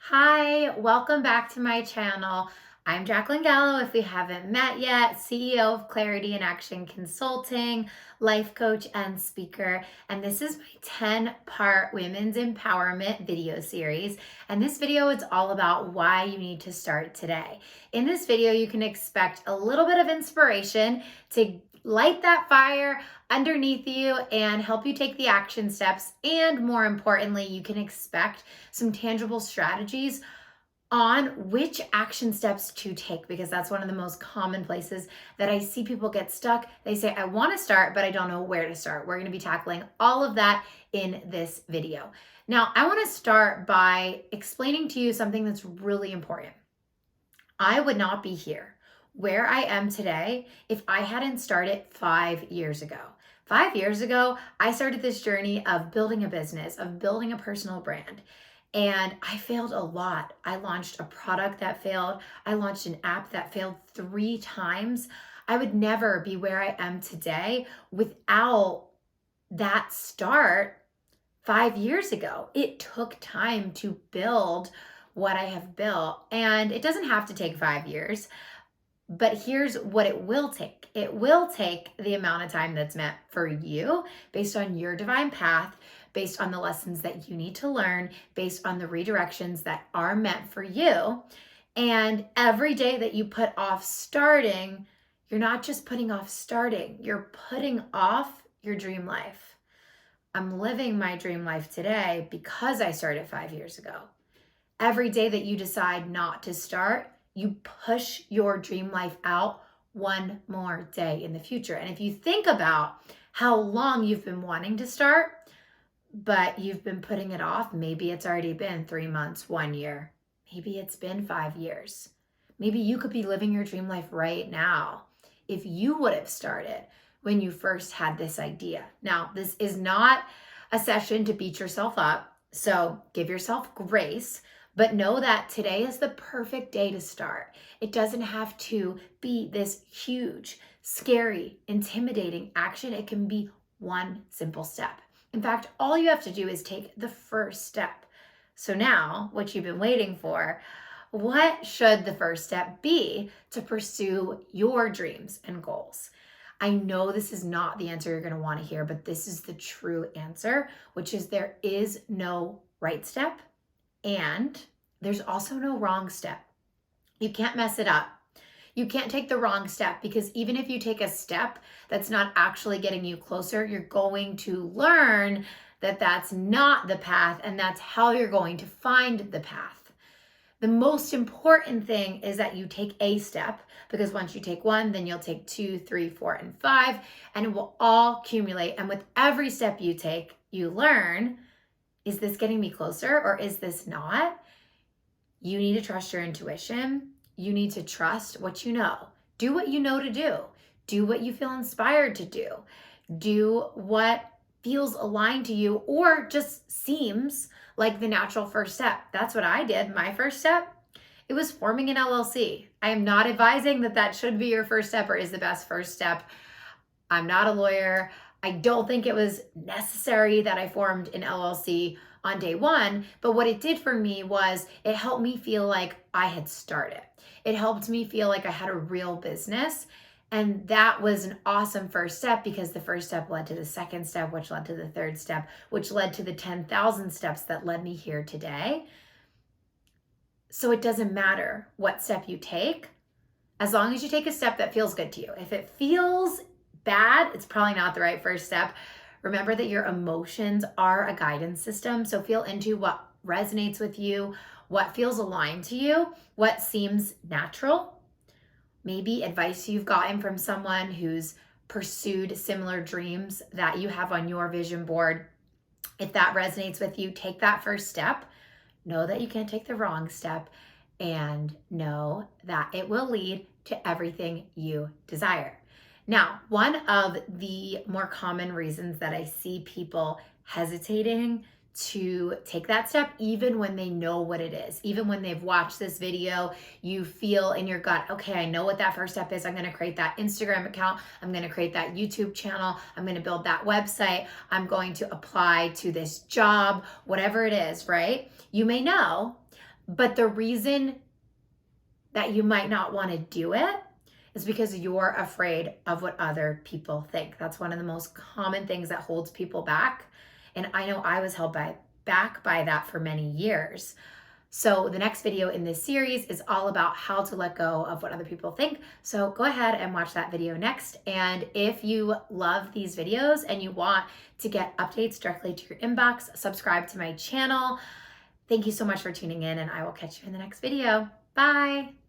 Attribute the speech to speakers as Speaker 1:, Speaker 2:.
Speaker 1: Hi, welcome back to my channel. I'm Jaclyn Gallo, if we haven't met yet, CEO of Clarity in Action Consulting, life coach and speaker. And this is my 10-part women's empowerment video series. And this video is all about why you need to start today. In this video, you can expect a little bit of inspiration to light that fire underneath you and help you take the action steps. And more importantly, you can expect some tangible strategies on which action steps to take, because that's one of the most common places that I see people get stuck. They say, I want to start, but I don't know where to start. We're going to be tackling all of that in this video. Now, I want to start by explaining to you something that's really important. I would not be here where I am today if I hadn't started 5 years ago. 5 years ago, I started this journey of building a business, of building a personal brand. And I failed a lot. I launched a product that failed. I launched an app that failed 3 times. I would never be where I am today without that start 5 years ago. It took time to build what I have built, and it doesn't have to take 5 years. But here's what it will take. It will take the amount of time that's meant for you based on your divine path, based on the lessons that you need to learn, based on the redirections that are meant for you. And every day that you put off starting, you're not just putting off starting, you're putting off your dream life. I'm living my dream life today because I started 5 years ago. Every day that you decide not to start, you push your dream life out one more day in the future. And if you think about how long you've been wanting to start, but you've been putting it off, maybe it's already been 3 months, 1 year, maybe it's been 5 years. Maybe you could be living your dream life right now if you would have started when you first had this idea. Now, this is not a session to beat yourself up, so give yourself grace. But know that today is the perfect day to start. It doesn't have to be this huge, scary, intimidating action. It can be one simple step. In fact, all you have to do is take the first step. So now, what you've been waiting for, what should the first step be to pursue your dreams and goals? I know this is not the answer you're going to want to hear, but this is the true answer, which is there is no right step. And there's also no wrong step. You can't mess it up. You can't take the wrong step, because even if you take a step that's not actually getting you closer, you're going to learn that that's not the path, and that's how you're going to find the path. The most important thing is that you take a step, because once you take one, then you'll take 2, 3, 4, and 5, and it will all accumulate. And with every step you take, you learn, is this getting me closer or is this not? You need to trust your intuition. You need to trust what you know. Do what you know to do. Do what you feel inspired to do. Do what feels aligned to you or just seems like the natural first step. That's what I did. My first step, it was forming an LLC. I am not advising that that should be your first step or is the best first step. I'm not a lawyer. I don't think it was necessary that I formed an LLC on day one, but what it did for me was it helped me feel like I had started. It helped me feel like I had a real business. And that was an awesome first step, because the first step led to the second step, which led to the third step, which led to the 10,000 steps that led me here today. So it doesn't matter what step you take, as long as you take a step that feels good to you. If it feels bad, it's probably not the right first step. Remember that your emotions are a guidance system. So feel into what resonates with you, what feels aligned to you, what seems natural. Maybe advice you've gotten from someone who's pursued similar dreams that you have on your vision board. If that resonates with you, take that first step. Know that you can't take the wrong step, and know that it will lead to everything you desire. Now, one of the more common reasons that I see people hesitating to take that step, even when they know what it is, even when they've watched this video, you feel in your gut, okay, I know what that first step is. I'm going to create that Instagram account. I'm going to create that YouTube channel. I'm going to build that website. I'm going to apply to this job, whatever it is, right? You may know, But the reason that you might not want to do it is because you're afraid of what other people think. That's one of the most common things that holds people back. And I know I was held back by that for many years. So the next video in this series is all about how to let go of what other people think. So go ahead and watch that video next. And if you love these videos and you want to get updates directly to your inbox, subscribe to my channel. Thank you so much for tuning in, and I will catch you in the next video. Bye.